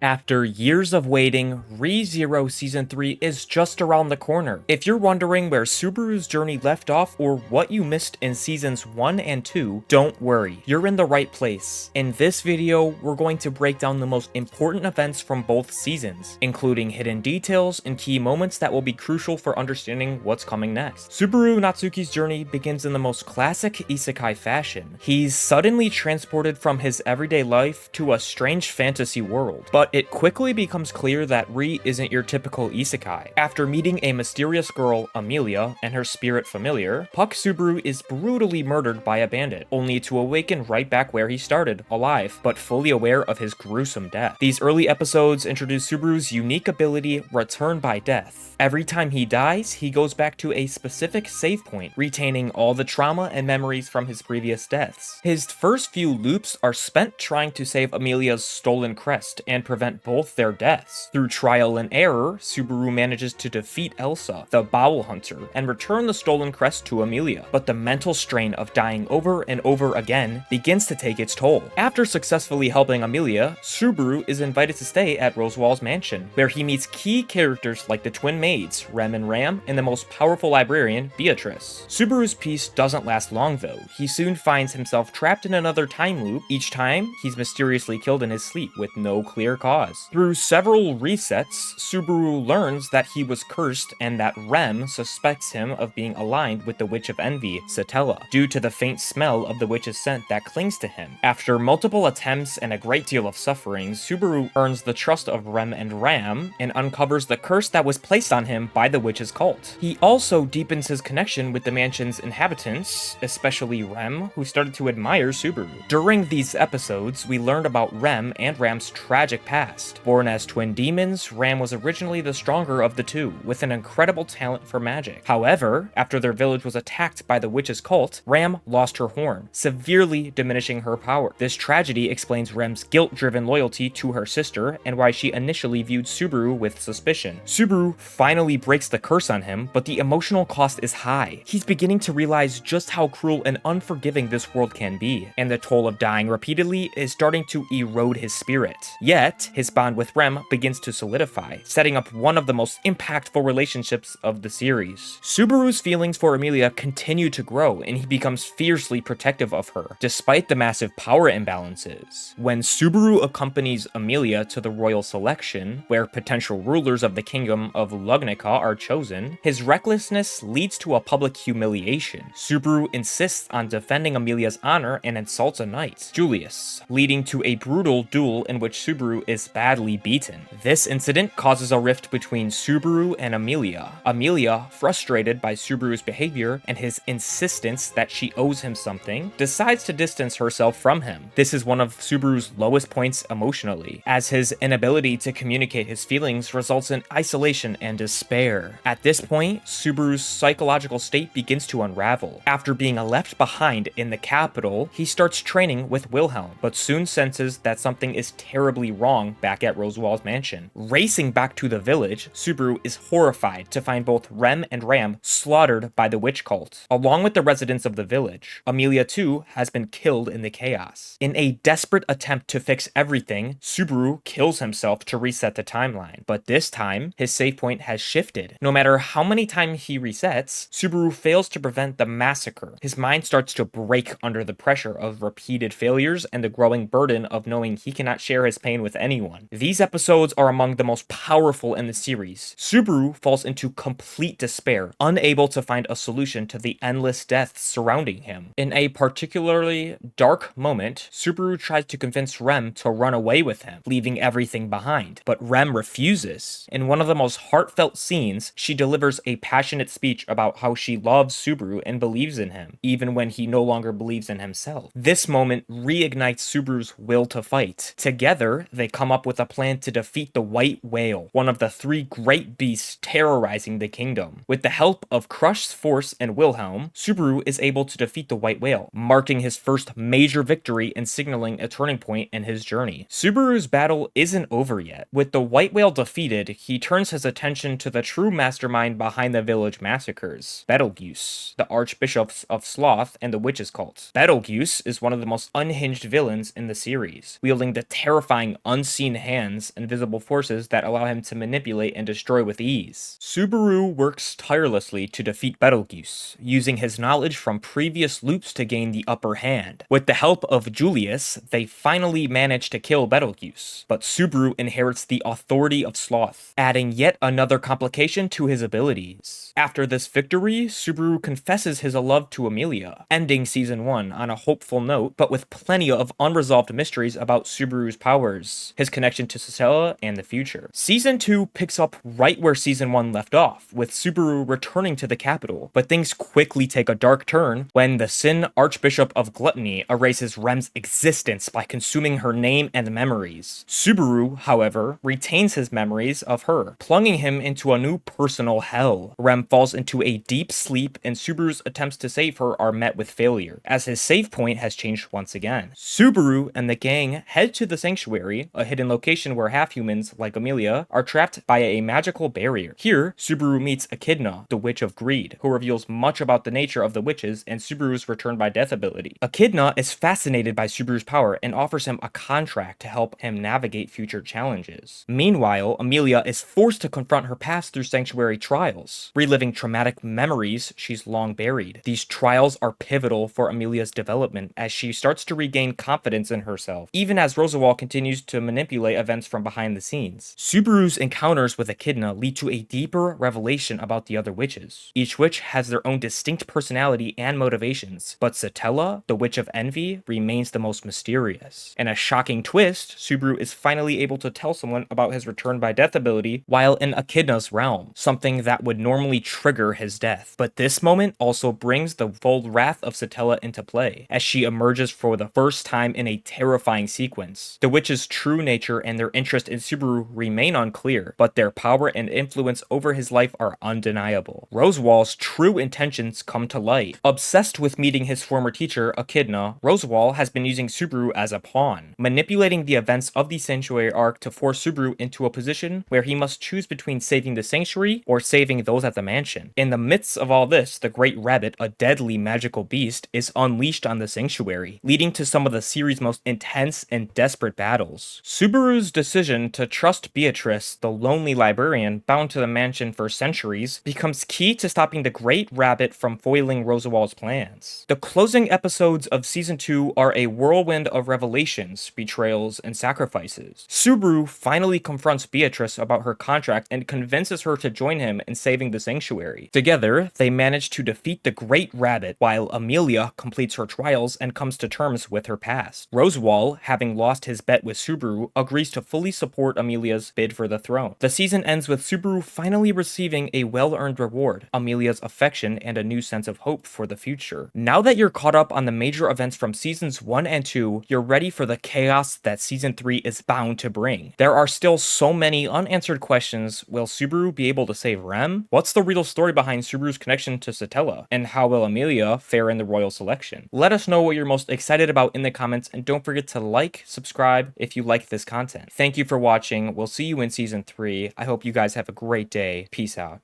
After years of waiting, ReZero Season 3 is just around the corner. If you're wondering where Subaru's journey left off or what you missed in Seasons 1 and 2, don't worry, you're in the right place. In this video, we're going to break down the most important events from both seasons, including hidden details and key moments that will be crucial for understanding what's coming next. Subaru Natsuki's journey begins in the most classic isekai fashion. He's suddenly transported from his everyday life to a strange fantasy world, but it quickly becomes clear that Ri isn't your typical isekai. After meeting a mysterious girl, Emilia, and her spirit familiar, Puck Subaru is brutally murdered by a bandit, only to awaken right back where he started, alive, but fully aware of his gruesome death. These early episodes introduce Subaru's unique ability, Return by Death. Every time he dies, he goes back to a specific save point, retaining all the trauma and memories from his previous deaths. His first few loops are spent trying to save Emilia's stolen crest and prevent both their deaths. Through trial and error, Subaru manages to defeat Elsa, the Bowel Hunter, and return the stolen crest to Emilia, but the mental strain of dying over and over again begins to take its toll. After successfully helping Emilia, Subaru is invited to stay at Rosewall's mansion, where he meets key characters like the twin maids, Rem and Ram, and the most powerful librarian, Beatrice. Subaru's peace doesn't last long though. He soon finds himself trapped in another time loop. Each time, he's mysteriously killed in his sleep with no clear cause. Through several resets, Subaru learns that he was cursed and that Rem suspects him of being aligned with the Witch of Envy, Satella, due to the faint smell of the witch's scent that clings to him. After multiple attempts and a great deal of suffering, Subaru earns the trust of Rem and Ram and uncovers the curse that was placed on him by the witch's cult. He also deepens his connection with the mansion's inhabitants, especially Rem, who started to admire Subaru. During these episodes, we learned about Rem and Ram's tragic past. Born as twin demons, Ram was originally the stronger of the two, with an incredible talent for magic. However, after their village was attacked by the witch's cult, Ram lost her horn, severely diminishing her power. This tragedy explains Rem's guilt-driven loyalty to her sister and why she initially viewed Subaru with suspicion. Subaru finally breaks the curse on him, but the emotional cost is high. He's beginning to realize just how cruel and unforgiving this world can be, and the toll of dying repeatedly is starting to erode his spirit. Yet, his bond with Rem begins to solidify, setting up one of the most impactful relationships of the series. Subaru's feelings for Emilia continue to grow, and he becomes fiercely protective of her, despite the massive power imbalances. When Subaru accompanies Emilia to the royal selection, where potential rulers of the kingdom of Lugnica are chosen, his recklessness leads to a public humiliation. Subaru insists on defending Emilia's honor and insults a knight, Julius, leading to a brutal duel in which Subaru is badly beaten. This incident causes a rift between Subaru and Emilia. Emilia, frustrated by Subaru's behavior and his insistence that she owes him something, decides to distance herself from him. This is one of Subaru's lowest points emotionally, as his inability to communicate his feelings results in isolation and despair. At this point, Subaru's psychological state begins to unravel. After being left behind in the capital, he starts training with Wilhelm, but soon senses that something is terribly wrong back at Rosewall's mansion. Racing back to the village, Subaru is horrified to find both Rem and Ram slaughtered by the witch cult, along with the residents of the village. Emilia too has been killed in the chaos. In a desperate attempt to fix everything, Subaru kills himself to reset the timeline, but this time, his save point has shifted. No matter how many times he resets, Subaru fails to prevent the massacre. His mind starts to break under the pressure of repeated failures and the growing burden of knowing he cannot share his pain with anyone. These episodes are among the most powerful in the series. Subaru falls into complete despair, unable to find a solution to the endless deaths surrounding him. In a particularly dark moment, Subaru tries to convince Rem to run away with him, leaving everything behind, but Rem refuses. In one of the most heartfelt scenes, she delivers a passionate speech about how she loves Subaru and believes in him, even when he no longer believes in himself. This moment reignites Subaru's will to fight. Together, they come up with a plan to defeat the White Whale, one of the three great beasts terrorizing the kingdom. With the help of Crush's force and Wilhelm, Subaru is able to defeat the White Whale, marking his first major victory and signaling a turning point in his journey. Subaru's battle isn't over yet. With the White Whale defeated, he turns his attention to the true mastermind behind the village massacres, Betelgeuse, the archbishops of Sloth and the witches cult. Betelgeuse is one of the most unhinged villains in the series, wielding the terrifying unseen hands, invisible forces that allow him to manipulate and destroy with ease. Subaru works tirelessly to defeat Betelgeuse, using his knowledge from previous loops to gain the upper hand. With the help of Julius, they finally manage to kill Betelgeuse, but Subaru inherits the authority of Sloth, adding yet another complication to his abilities. After this victory, Subaru confesses his love to Emilia, ending Season 1 on a hopeful note, but with plenty of unresolved mysteries about Subaru's powers, his connection to Satella, and the future. Season 2 picks up right where Season 1 left off, with Subaru returning to the capital, but things quickly take a dark turn when the Sin Archbishop of Gluttony erases Rem's existence by consuming her name and memories. Subaru, however, retains his memories of her, plunging him into a new personal hell. Rem falls into a deep sleep, and Subaru's attempts to save her are met with failure, as his save point has changed once again. Subaru and the gang head to the Sanctuary, a hidden location where half-humans, like Emilia, are trapped by a magical barrier. Here, Subaru meets Echidna, the Witch of Greed, who reveals much about the nature of the witches and Subaru's return by death ability. Echidna is fascinated by Subaru's power and offers him a contract to help him navigate future challenges. Meanwhile, Emilia is forced to confront her past through Sanctuary trials, reliving traumatic memories she's long buried. These trials are pivotal for Emilia's development as she starts to regain confidence in herself, even as Rosawal continues to manipulate events from behind the scenes. Subaru's encounters with Echidna lead to a deeper revelation about the other witches. Each witch has their own distinct personality and motivations, but Satella, the Witch of Envy, remains the most mysterious. In a shocking twist, Subaru is finally able to tell someone about his return by death ability while in Echidna's realm, something that would normally trigger his death. But this moment also brings the full wrath of Satella into play, as she emerges for the first time in a terrifying sequence. The witch's true nature and their interest in Subaru remain unclear, but their power and influence over his life are undeniable. Rosewall's true intentions come to light. Obsessed with meeting his former teacher, Echidna, Rosewall has been using Subaru as a pawn, manipulating the events of the Sanctuary arc to force Subaru into a position where he must choose between saving the Sanctuary or saving those at the mansion. In the midst of all this, the Great Rabbit, a deadly magical beast, is unleashed on the Sanctuary, leading to some of the series' most intense and desperate battles. Subaru's decision to trust Beatrice, the lonely librarian bound to the mansion for centuries, becomes key to stopping the Great Rabbit from foiling Rosawal's plans. The closing episodes of Season 2 are a whirlwind of revelations, betrayals, and sacrifices. Subaru finally confronts Beatrice about her contract and convinces her to join him in saving the Sanctuary. Together, they manage to defeat the Great Rabbit, while Emilia completes her trials and comes to terms with her past. Rosewall, having lost his bet with Subaru, agrees to fully support Emilia's bid for the throne. The season ends with Subaru finally receiving a well-earned reward, Emilia's affection, and a new sense of hope for the future. Now that you're caught up on the major events from Seasons 1 and 2, you're ready for the chaos that Season 3 is bound to bring. There are still so many unanswered questions. Will Subaru be able to save Rem? What's the real story behind Subaru's connection to Satella? And how will Emilia fare in the royal selection? Let us know what you're most excited about in the comments, and don't forget to like, subscribe if you like this content. Thank you for watching. We'll see you in Season 3. I hope you guys have a great day. Peace out.